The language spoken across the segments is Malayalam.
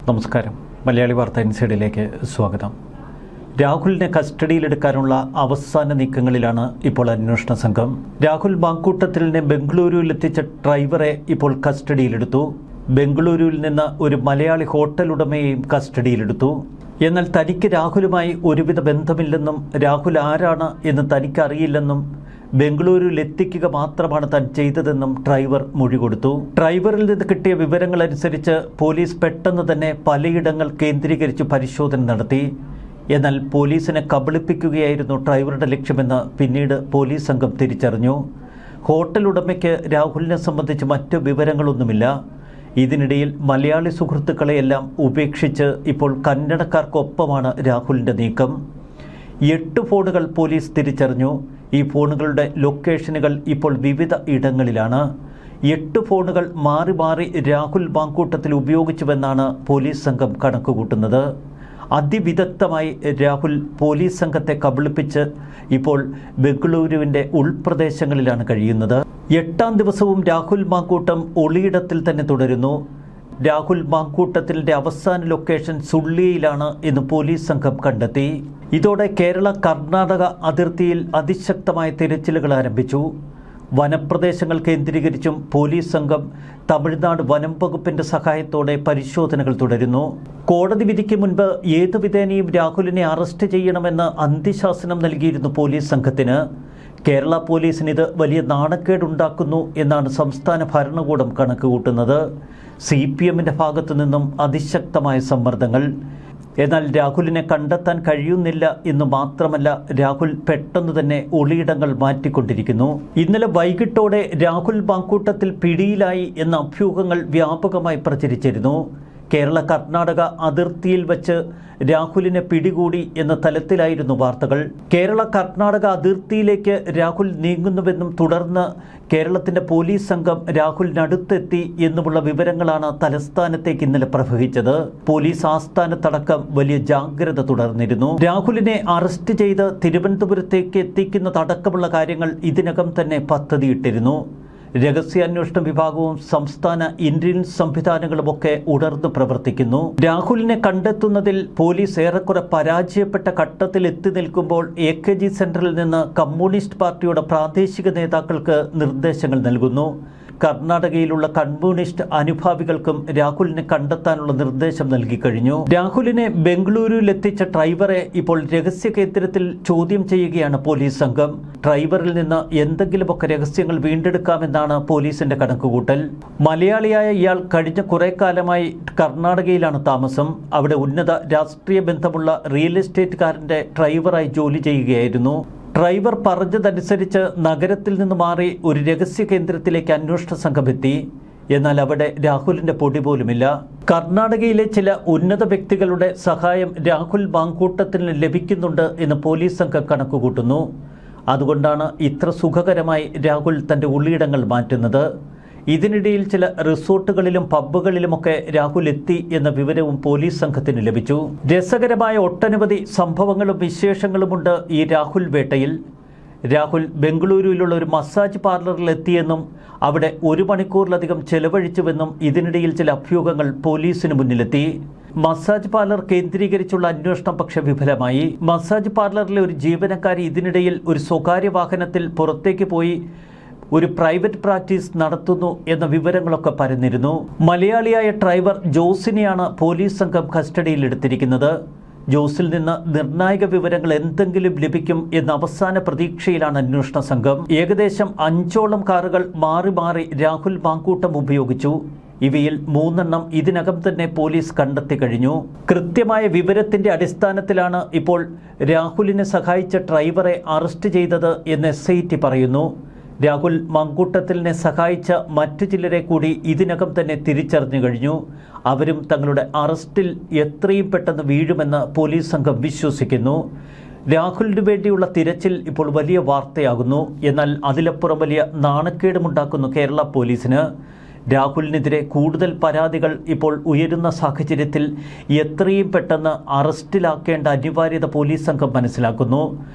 നമസ്കാരം. മലയാളി വാർത്ത ഇൻസൈഡിലേക്ക് സ്വാഗതം. രാഹുലിനെ കസ്റ്റഡിയിലെടുക്കാനുള്ള അവസാന നീക്കങ്ങളിലാണ് ഇപ്പോൾ അന്വേഷണ സംഘം. രാഹുൽ മാങ്കൂട്ടത്തിലിനെ ബംഗളൂരുവിലെത്തിച്ച ഡ്രൈവറെ ഇപ്പോൾ കസ്റ്റഡിയിലെടുത്തു. ബംഗളൂരുവിൽ നിന്ന് ഒരു മലയാളി ഹോട്ടൽ ഉടമയെയും കസ്റ്റഡിയിലെടുത്തു. എന്നാൽ തനിക്ക് രാഹുലുമായി ഒരുവിധ ബന്ധമില്ലെന്നും രാഹുൽ ആരാണ് എന്ന് തനിക്കറിയില്ലെന്നും ബംഗളൂരുവിൽ എത്തിക്കുക മാത്രമാണ് താൻ ചെയ്തതെന്നും ഡ്രൈവർ മൊഴി കൊടുത്തു. ഡ്രൈവറിൽ നിന്ന് കിട്ടിയ വിവരങ്ങളനുസരിച്ച് പോലീസ് പെട്ടെന്ന് തന്നെ പലയിടങ്ങൾ കേന്ദ്രീകരിച്ച് പരിശോധന നടത്തി. എന്നാൽ പോലീസിനെ കബളിപ്പിക്കുകയായിരുന്നു ഡ്രൈവറുടെ ലക്ഷ്യമെന്ന് പിന്നീട് പോലീസ് സംഘം തിരിച്ചറിഞ്ഞു. ഹോട്ടൽ ഉടമയ്ക്ക് രാഹുലിനെ സംബന്ധിച്ച് മറ്റു വിവരങ്ങളൊന്നുമില്ല. ഇതിനിടയിൽ മലയാളി സുഹൃത്തുക്കളെയെല്ലാം ഉപേക്ഷിച്ച് ഇപ്പോൾ കന്നഡക്കാർക്കൊപ്പമാണ് രാഹുലിൻ്റെ നീക്കം. 8 ഫോണുകൾ പോലീസ് തിരിച്ചറിഞ്ഞു. ഈ ഫോണുകളുടെ ലൊക്കേഷനുകൾ ഇപ്പോൾ വിവിധ ഇടങ്ങളിലാണ്. 8 ഫോണുകൾ മാറി മാറി രാഹുൽ മാങ്കൂട്ടത്തിൽ ഉപയോഗിച്ചുവെന്നാണ് പോലീസ് സംഘം കണക്കുകൂട്ടുന്നത്. അതിവിദഗ്ധമായി രാഹുൽ പോലീസ് സംഘത്തെ കബളിപ്പിച്ച് ഇപ്പോൾ ബംഗളൂരുവിൻ്റെ ഉൾപ്രദേശങ്ങളിലാണ് കഴിയുന്നത്. 8ാം ദിവസവും രാഹുൽ മാങ്കൂട്ടം ഒളിയിടത്തിൽ തന്നെ തുടരുന്നു. രാഹുൽ മാങ്കൂട്ടത്തിൻ്റെ അവസാന ലൊക്കേഷൻ സുള്ളിയിലാണ് എന്ന് പോലീസ് സംഘം കണ്ടെത്തി. ഇതോടെ കേരള കർണാടക അതിർത്തിയിൽ അതിശക്തമായ തിരച്ചിലുകൾ ആരംഭിച്ചു. വനപ്രദേശങ്ങൾ കേന്ദ്രീകരിച്ചും പോലീസ് സംഘം തമിഴ്നാട് വനം വകുപ്പിൻ്റെ സഹായത്തോടെ പരിശോധനകൾ തുടരുന്നു. കോടതി വിധിക്ക് മുൻപ് ഏതു വിധേനയും രാഹുലിനെ അറസ്റ്റ് ചെയ്യണമെന്ന് അന്ത്യശാസനം നൽകിയിരുന്നു പോലീസ് സംഘത്തിന്. കേരള പോലീസിന് ഇത് വലിയ നാണക്കേടുണ്ടാക്കുന്നു എന്നാണ് സംസ്ഥാന ഭരണകൂടം കണക്കുകൂട്ടുന്നത്. CPMൻ്റെ ഭാഗത്തു നിന്നും അതിശക്തമായ സമ്മർദ്ദങ്ങൾ. എന്നാൽ രാഹുലിനെ കണ്ടെത്താൻ കഴിയുന്നില്ല എന്ന് മാത്രമല്ല, രാഹുൽ പെട്ടെന്ന് തന്നെ ഒളിയിടങ്ങൾ മാറ്റിക്കൊണ്ടിരിക്കുന്നു. ഇന്നലെ വൈകിട്ടോടെ രാഹുൽ മാങ്കൂട്ടത്തിൽ പിടിയിലായി എന്ന അഭ്യൂഹങ്ങൾ വ്യാപകമായി പ്രചരിച്ചിരുന്നു. കേരള കർണാടക അതിർത്തിയിൽ വച്ച് രാഹുലിനെ പിടികൂടി എന്ന തലത്തിലായിരുന്നു വാർത്തകൾ. കേരള കർണാടക അതിർത്തിയിലേക്ക് രാഹുൽ നീങ്ങുന്നുവെന്നും തുടർന്ന് കേരളത്തിൻ്റെ പോലീസ് സംഘം രാഹുലിനടുത്തെത്തി എന്നുമുള്ള വിവരങ്ങളാണ് തലസ്ഥാനത്തേക്ക് ഇന്നലെ പ്രവഹിച്ചത്. പോലീസ് ആസ്ഥാനത്തടക്കം വലിയ ജാഗ്രത തുടർന്നിരുന്നു. രാഹുലിനെ അറസ്റ്റ് ചെയ്ത് തിരുവനന്തപുരത്തേക്ക് എത്തിക്കുന്നതടക്കമുള്ള കാര്യങ്ങൾ ഇതിനകം തന്നെ പദ്ധതിയിട്ടിരുന്നു. രഹസ്യാന്വേഷണ വിഭാഗവും സംസ്ഥാന ഇന്റലിജൻസ് സംവിധാനങ്ങളുമൊക്കെ ഉണർന്നു പ്രവർത്തിക്കുന്നു. രാഹുലിനെ കണ്ടെത്തുന്നതിൽ പോലീസ് ഏറെക്കുറെ പരാജയപ്പെട്ട ഘട്ടത്തിൽ എത്തി നിൽക്കുമ്പോൾ AKG സെന്ററിൽ നിന്ന് കമ്മ്യൂണിസ്റ്റ് പാർട്ടിയുടെ പ്രാദേശിക നേതാക്കൾക്ക് നിർദ്ദേശങ്ങൾ നൽകുന്നു. കർണാടകയിലുള്ള കമ്മ്യൂണിസ്റ്റ് അനുഭാവികൾക്കും രാഹുലിനെ കണ്ടെത്താനുള്ള നിർദ്ദേശം നൽകിക്കഴിഞ്ഞു. രാഹുലിനെ ബംഗളൂരുവിലെത്തിച്ച ഡ്രൈവറെ ഇപ്പോൾ രഹസ്യ കേന്ദ്രത്തിൽ ചോദ്യം ചെയ്യുകയാണ് പോലീസ് സംഘം. ഡ്രൈവറിൽ നിന്ന് എന്തെങ്കിലുമൊക്കെ രഹസ്യങ്ങൾ വീണ്ടെടുക്കാമെന്നാണ് പോലീസിന്റെ കണക്കുകൂട്ടൽ. മലയാളിയായ ഇയാൾ കഴിഞ്ഞ കുറെ കാലമായി കർണാടകയിലാണ് താമസം. അവിടെ ഉന്നത രാഷ്ട്രീയ ബന്ധമുള്ള റിയൽ എസ്റ്റേറ്റുകാരൻ്റെ ഡ്രൈവറായി ജോലി ചെയ്യുകയായിരുന്നു. ഡ്രൈവർ പറഞ്ഞതനുസരിച്ച് നഗരത്തിൽ നിന്ന് മാറി ഒരു രഹസ്യ കേന്ദ്രത്തിലേക്ക് അന്വേഷണ സംഘം എത്തി. എന്നാൽ അവിടെ രാഹുലിൻ്റെ പൊടി പോലുമില്ല. കർണാടകയിലെ ചില ഉന്നത വ്യക്തികളുടെ സഹായം രാഹുൽ മാങ്കൂട്ടത്തിന് ലഭിക്കുന്നുണ്ട് എന്ന് പോലീസ് സംഘം കണക്കുകൂട്ടുന്നു. അതുകൊണ്ടാണ് ഇത്ര സുഖകരമായി രാഹുൽ തൻ്റെ ഉള്ളിയിടങ്ങൾ മാറ്റുന്നത്. ഇതിനിടയിൽ ചില റിസോർട്ടുകളിലും പബ്ബുകളിലുമൊക്കെ രാഹുൽ എത്തി എന്ന വിവരവും പോലീസ് സംഘത്തിന് ലഭിച്ചു. രസകരമായ ഒട്ടനവധി സംഭവങ്ങളും വിശേഷങ്ങളുമുണ്ട് ഈ രാഹുൽ വേട്ടയിൽ. രാഹുൽ ബംഗളൂരുവിലുള്ള ഒരു മസാജ് പാർലറിൽ എത്തിയെന്നും അവിടെ 1 മണിക്കൂറിലധികം ചെലവഴിച്ചുവെന്നും ഇതിനിടയിൽ ചില അഭ്യൂഹങ്ങൾ പോലീസിന് മുന്നിലെത്തി. മസാജ് പാർലർ കേന്ദ്രീകരിച്ചുള്ള അന്വേഷണം പക്ഷെ വിഫലമായി. മസാജ് പാർലറിലെ ഒരു ജീവനക്കാരി ഇതിനിടയിൽ ഒരു സ്വകാര്യ വാഹനത്തിൽ പുറത്തേക്ക് പോയി ഒരു പ്രൈവറ്റ് പ്രാക്ടീസ് നടത്തുന്നു എന്ന വിവരങ്ങളൊക്കെ പരന്നിരുന്നു. മലയാളിയായ ഡ്രൈവർ ജോസിനെയാണ് പോലീസ് സംഘം കസ്റ്റഡിയിലെടുത്തിരിക്കുന്നത്. ജോസിൽ നിന്ന് നിർണായക വിവരങ്ങൾ എന്തെങ്കിലും ലഭിക്കും എന്ന അവസാന പ്രതീക്ഷയിലാണ് അന്വേഷണ സംഘം. ഏകദേശം 5ഓളം കാറുകൾ മാറി മാറി രാഹുൽ മാങ്കൂട്ടം ഉപയോഗിച്ചു. ഇവയിൽ 3 എണ്ണം ഇതിനകം തന്നെ പോലീസ് കണ്ടെത്തി കഴിഞ്ഞു. കൃത്യമായ വിവരത്തിന്റെ അടിസ്ഥാനത്തിലാണ് ഇപ്പോൾ രാഹുലിനെ സഹായിച്ച ഡ്രൈവറെ അറസ്റ്റ് ചെയ്തത് എന്ന് SIT പറയുന്നു. രാഹുൽ മാങ്കൂട്ടത്തിലിനെ സഹായിച്ച മറ്റു ചിലരെ കൂടി ഇതിനകം തന്നെ തിരിച്ചറിഞ്ഞു കഴിഞ്ഞു. അവരും തങ്ങളുടെ അറസ്റ്റിൽ എത്രയും പെട്ടെന്ന് വീഴുമെന്ന് പോലീസ് സംഘം വിശ്വസിക്കുന്നു. രാഹുലിന് വേണ്ടിയുള്ള തിരച്ചിൽ ഇപ്പോൾ വലിയ വാർത്തയാകുന്നു. എന്നാൽ അതിലപ്പുറം വലിയ നാണക്കേടുമുണ്ടാക്കുന്നു കേരള പോലീസിന്. രാഹുലിനെതിരെ കൂടുതൽ പരാതികൾ ഇപ്പോൾ ഉയരുന്ന സാഹചര്യത്തിൽ എത്രയും പെട്ടെന്ന് അറസ്റ്റിലാക്കേണ്ട അനിവാര്യത പോലീസ് സംഘം മനസ്സിലാക്കുന്നു.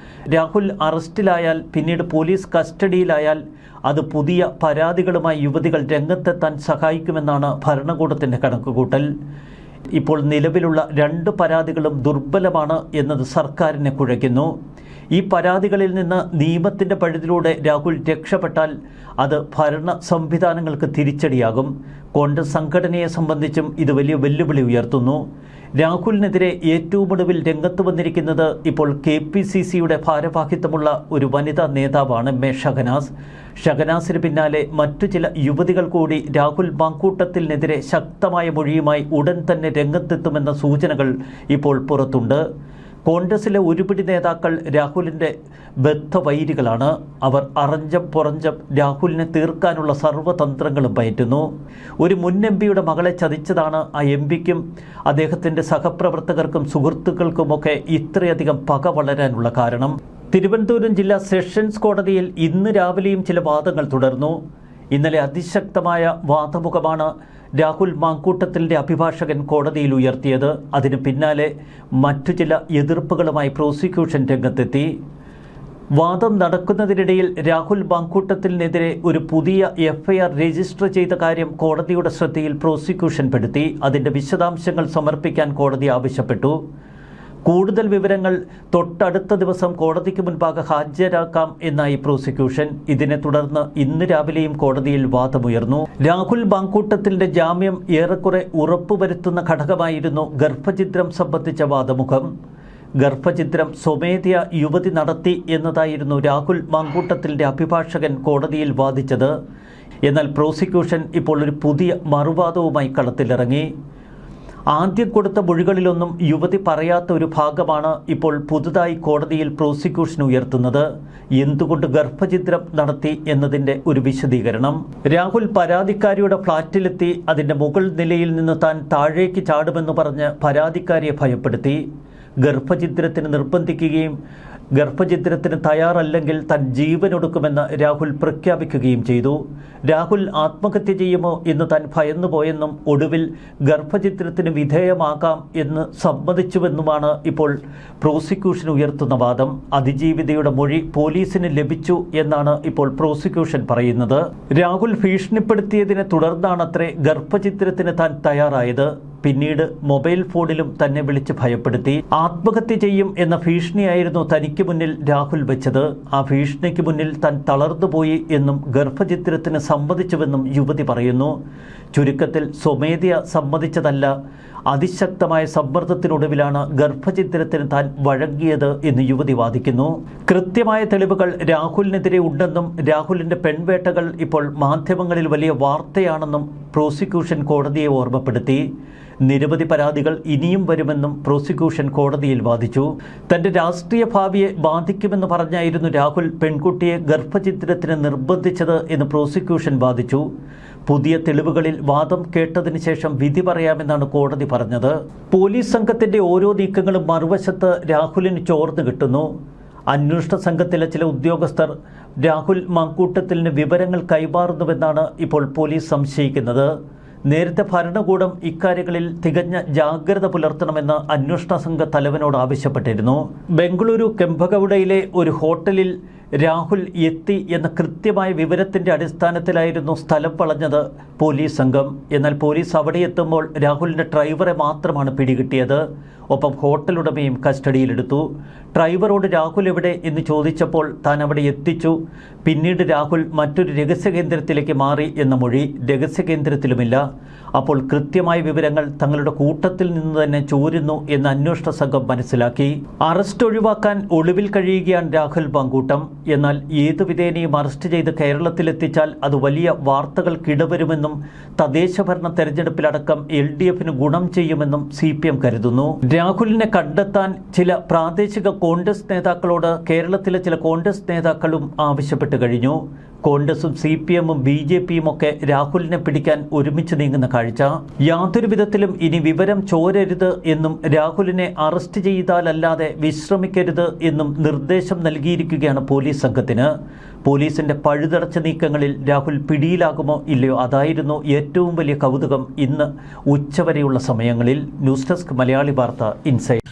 രാഹുൽ അറസ്റ്റിലായാൽ പിന്നീട് പോലീസ് കസ്റ്റഡിയിലായാൽ അത് പുതിയ പരാതികളുമായി യുവതികൾ രംഗത്തെത്താൻ സഹായിക്കുമെന്നാണ് ഭരണകൂടത്തിൻ്റെ കണക്കുകൂട്ടൽ. ഇപ്പോൾ നിലവിലുള്ള 2 പരാതികളും ദുർബലമാണ് എന്നത് സർക്കാരിനെ കുഴയ്ക്കുന്നു. ഈ പരാതികളിൽ നിന്ന് നിയമത്തിൻ്റെ പഴുതിലൂടെ രാഹുൽ രക്ഷപ്പെട്ടാൽ അത് ഭരണ സംവിധാനങ്ങൾക്ക് തിരിച്ചടിയാകും. കോൺഗ്രസ് സംഘടനയെ സംബന്ധിച്ചും ഇത് വലിയ വെല്ലുവിളി ഉയർത്തുന്നു. രാഹുലിനെതിരെ ഏറ്റവും ഒടുവിൽ രംഗത്ത് വന്നിരിക്കുന്നത് ഇപ്പോൾ KPCCയുടെ ഭാരവാഹിത്വമുള്ള ഒരു വനിതാ നേതാവാണ് ഷഹനാസ്. ഷഹനാസിന് പിന്നാലെ മറ്റു ചില യുവതികൾ കൂടി രാഹുൽ മാങ്കൂട്ടത്തിനെതിരെ ശക്തമായ മൊഴിയുമായി ഉടൻ തന്നെ രംഗത്തെത്തുമെന്ന സൂചനകൾ ഇപ്പോൾ പുറത്തുണ്ട്. കോൺഗ്രസിലെ ഒരുപിടി നേതാക്കൾ രാഹുലിൻ്റെ ബദ്ധവൈരികളാണ്. അവർ അറഞ്ചം പുറഞ്ചം രാഹുലിനെ തീർക്കാനുള്ള സർവ്വതന്ത്രങ്ങളും പയറ്റുന്നു. ഒരു മുൻ MPയുടെ മകളെ ചതിച്ചതാണ് ആ MPക്കും അദ്ദേഹത്തിൻ്റെ സഹപ്രവർത്തകർക്കും സുഹൃത്തുക്കൾക്കുമൊക്കെ ഇത്രയധികം പക വളരാനുള്ള കാരണം. തിരുവനന്തപുരം ജില്ലാ സെഷൻസ് കോടതിയിൽ ഇന്ന് രാവിലെയും ചില വാദങ്ങൾ തുടർന്നു. ഇന്നലെ അതിശക്തമായ വാദമുഖമാണ് രാഹുൽ മാങ്കൂട്ടത്തിൻ്റെ അഭിഭാഷകൻ കോടതിയിൽ ഉയർത്തിയത്. അതിന് പിന്നാലെ മറ്റു ചില എതിർപ്പുകളുമായി പ്രോസിക്യൂഷൻ രംഗത്തെത്തി. വാദം നടക്കുന്നതിനിടയിൽ രാഹുൽ മാങ്കൂട്ടത്തിനെതിരെ ഒരു പുതിയ FIR രജിസ്റ്റർ ചെയ്ത കാര്യം കോടതിയുടെ ശ്രദ്ധയിൽ പ്രോസിക്യൂഷൻ പെടുത്തി. അതിൻ്റെ വിശദാംശങ്ങൾ സമർപ്പിക്കാൻ കോടതി ആവശ്യപ്പെട്ടു. കൂടുതൽ വിവരങ്ങൾ തൊട്ടടുത്ത ദിവസം കോടതിക്ക് മുൻപാകെ ഹാജരാക്കാം എന്നായി പ്രോസിക്യൂഷൻ. ഇതിനെ തുടർന്ന് ഇന്ന് രാവിലെയും കോടതിയിൽ വാദമുയർന്നു. രാഹുൽ മാങ്കൂട്ടത്തിൻ്റെ ജാമ്യം ഏറെക്കുറെ ഉറപ്പുവരുത്തുന്ന ഘടകമായിരുന്നു ഗർഭഛിദ്രം സംബന്ധിച്ച വാദമുഖം. ഗർഭഛിദ്രം സ്വമേധയാ യുവതി നടത്തി എന്നതായിരുന്നു രാഹുൽ മാങ്കൂട്ടത്തിൻ്റെ അഭിഭാഷകൻ കോടതിയിൽ വാദിച്ചത്. എന്നാൽ പ്രോസിക്യൂഷൻ ഇപ്പോൾ ഒരു പുതിയ മറുവാദവുമായി കളത്തിലിറങ്ങി. ആദ്യം കൊടുത്ത മൊഴികളിലൊന്നും യുവതി പറയാത്ത ഒരു ഭാഗമാണ് ഇപ്പോൾ പുതുതായി കോടതിയിൽ പ്രോസിക്യൂഷൻ ഉയർത്തുന്നത്. എന്തുകൊണ്ട് ഗർഭഛിദ്രം നടത്തി എന്നതിൻ്റെ ഒരു വിശദീകരണം. രാഹുൽ പരാതിക്കാരിയുടെ ഫ്ളാറ്റിലെത്തി അതിൻ്റെ മുകൾ നിലയിൽ നിന്ന് താൻ താഴേക്ക് ചാടുമെന്ന് പറഞ്ഞ് പരാതിക്കാരിയെ ഭയപ്പെടുത്തി. ഗർഭഛിദ്രത്തിന് നിർബന്ധിക്കുകയും ഗർഭഛിദ്രത്തിന് തയ്യാറല്ലെങ്കിൽ താൻ ജീവനൊടുക്കുമെന്ന് രാഹുൽ പ്രഖ്യാപിക്കുകയും ചെയ്തു. രാഹുൽ ആത്മഹത്യ ചെയ്യുമോ എന്ന് താൻ ഭയന്നുപോയെന്നും ഒടുവിൽ ഗർഭഛിദ്രത്തിന് വിധേയമാകാം എന്ന് സമ്മതിച്ചുവെന്നുമാണ് ഇപ്പോൾ പ്രോസിക്യൂഷൻ ഉയർത്തുന്ന വാദം. അതിജീവിതയുടെ മൊഴി പോലീസിന് ലഭിച്ചു എന്നാണ് ഇപ്പോൾ പ്രോസിക്യൂഷൻ പറയുന്നത്. രാഹുൽ ഭീഷണിപ്പെടുത്തിയതിനെ തുടർന്നാണത്രേ ഗർഭഛിദ്രത്തിന് താൻ തയ്യാറായത്. പിന്നീട് മൊബൈൽ ഫോണിലും തന്നെ വിളിച്ച് ഭയപ്പെടുത്തി. ആത്മഹത്യ ചെയ്യും എന്ന ഭീഷണിയായിരുന്നു തനിക്ക് മുന്നിൽ രാഹുൽ വെച്ചത്. ആ ഭീഷണിക്ക് മുന്നിൽ താൻ തളർന്നുപോയി എന്നും ഗർഭഛിദ്രത്തിന് സമ്മതിച്ചുവെന്നും യുവതി പറയുന്നു. ചുരുക്കത്തിൽ സ്വമേധയാ സമ്മതിച്ചതല്ല, അതിശക്തമായ സമ്മർദ്ദത്തിനൊടുവിലാണ് ഗർഭഛിദ്രത്തിന് താൻ വഴങ്ങിയത് എന്ന് യുവതി വാദിക്കുന്നു. കൃത്യമായ തെളിവുകൾ രാഹുലിനെതിരെ ഉണ്ടെന്നും രാഹുലിൻ്റെ പെൺവേട്ടകൾ ഇപ്പോൾ മാധ്യമങ്ങളിൽ വലിയ വാർത്തയാണെന്നും പ്രോസിക്യൂഷൻ കോടതിയെ ഓർമ്മപ്പെടുത്തി. നിരവധി പരാതികൾ ഇനിയും വരുമെന്നും പ്രോസിക്യൂഷൻ കോടതിയിൽ വാദിച്ചു. തൻ്റെ രാഷ്ട്രീയ ഭാവിയെ ബാധിക്കുമെന്ന് പറഞ്ഞായിരുന്നു രാഹുൽ പെൺകുട്ടിയെ ഗർഭഛിദ്രത്തിന് നിർബന്ധിച്ചത് എന്ന് പ്രോസിക്യൂഷൻ വാദിച്ചു. പുതിയ തെളിവുകളിൽ വാദം കേട്ടതിന് ശേഷം വിധി പറയാമെന്നാണ് കോടതി പറഞ്ഞത്. പോലീസ് സംഘത്തിൻ്റെ ഓരോ നീക്കങ്ങളും മറുവശത്ത് രാഹുലിന് ചോർന്നു കിട്ടുന്നു. അന്വേഷണ സംഘത്തിലെ ചില ഉദ്യോഗസ്ഥർ രാഹുൽ മാങ്കൂട്ടത്തിന് വിവരങ്ങൾ കൈമാറുന്നുവെന്നാണ് ഇപ്പോൾ പോലീസ് സംശയിക്കുന്നത്. നേരത്തെ ഭരണകൂടം ഇക്കാര്യങ്ങളിൽ തികഞ്ഞ ജാഗ്രത പുലർത്തണമെന്ന് അന്വേഷണ സംഘ തലവനോട് ആവശ്യപ്പെട്ടിരുന്നു. ബംഗളൂരു കെമ്പഗൌഡയിലെ ഒരു ഹോട്ടലിൽ രാഹുൽ എത്തി എന്ന കൃത്യമായ വിവരത്തിൻ്റെ അടിസ്ഥാനത്തിലായിരുന്നു സ്ഥലം വളഞ്ഞത് പോലീസ് സംഘം. എന്നാൽ പോലീസ് അവിടെ എത്തുമ്പോൾ രാഹുലിൻ്റെ ഡ്രൈവറെ മാത്രമാണ് പിടികിട്ടിയത്. ഒപ്പം ഹോട്ടൽ ഉടമയും കസ്റ്റഡിയിലെടുത്തു. ഡ്രൈവറോട് രാഹുൽ എവിടെ എന്ന് ചോദിച്ചപ്പോൾ താൻ അവിടെ എത്തിച്ചു. പിന്നീട് രാഹുൽ മറ്റൊരു രഹസ്യകേന്ദ്രത്തിലേക്ക് മാറി എന്ന മൊഴി. രഹസ്യകേന്ദ്രത്തിലുമില്ല. അപ്പോൾ കൃത്യമായ വിവരങ്ങൾ തങ്ങളുടെ കൂട്ടത്തിൽ നിന്ന് തന്നെ ചോരുന്നു എന്ന് അന്വേഷണ സംഘം മനസ്സിലാക്കി. അറസ്റ്റ് ഒഴിവാക്കാൻ ഒളിവിൽ കഴിയുകയാണ് രാഹുൽ മാങ്കൂട്ടം. എന്നാൽ ഏതു വിധേനയും അറസ്റ്റ് ചെയ്ത് കേരളത്തിലെത്തിച്ചാൽ അത് വലിയ വാർത്തകൾക്കിടവരുമെന്നും തദ്ദേശഭരണ തെരഞ്ഞെടുപ്പിലടക്കം LDFന് ഗുണം ചെയ്യുമെന്നും CPM കരുതുന്നു. രാഹുലിനെ കണ്ടെത്താൻ ചില പ്രാദേശിക കോൺഗ്രസ് നേതാക്കളോട് കേരളത്തിലെ ചില കോൺഗ്രസ് നേതാക്കളും ആവശ്യപ്പെട്ടു കഴിഞ്ഞു. കോൺഗ്രസും CPMും BJPയും ഒക്കെ രാഹുലിനെ പിടിക്കാൻ ഒരുമിച്ച് നീങ്ങുന്ന കാഴ്ച. യാതൊരു വിധത്തിലും ഇനി വിവരം ചോരരുത് എന്നും രാഹുലിനെ അറസ്റ്റ് ചെയ്താലല്ലാതെ വിശ്രമിക്കരുത് എന്നും നിർദ്ദേശം നൽകിയിരിക്കുകയാണ് പോലീസ് സംഘത്തിന്. പോലീസിന്റെ പഴുതടച്ച നീക്കങ്ങളിൽ രാഹുൽ പിടിയിലാകുമോ ഇല്ലയോ, അതായിരുന്നു ഏറ്റവും വലിയ കൗതുകം ഇന്ന് ഉച്ചവരെയുള്ള സമയങ്ങളിൽ. ന്യൂസ് ഡെസ്ക് മലയാളി വാർത്ത ഇൻസൈഡ്.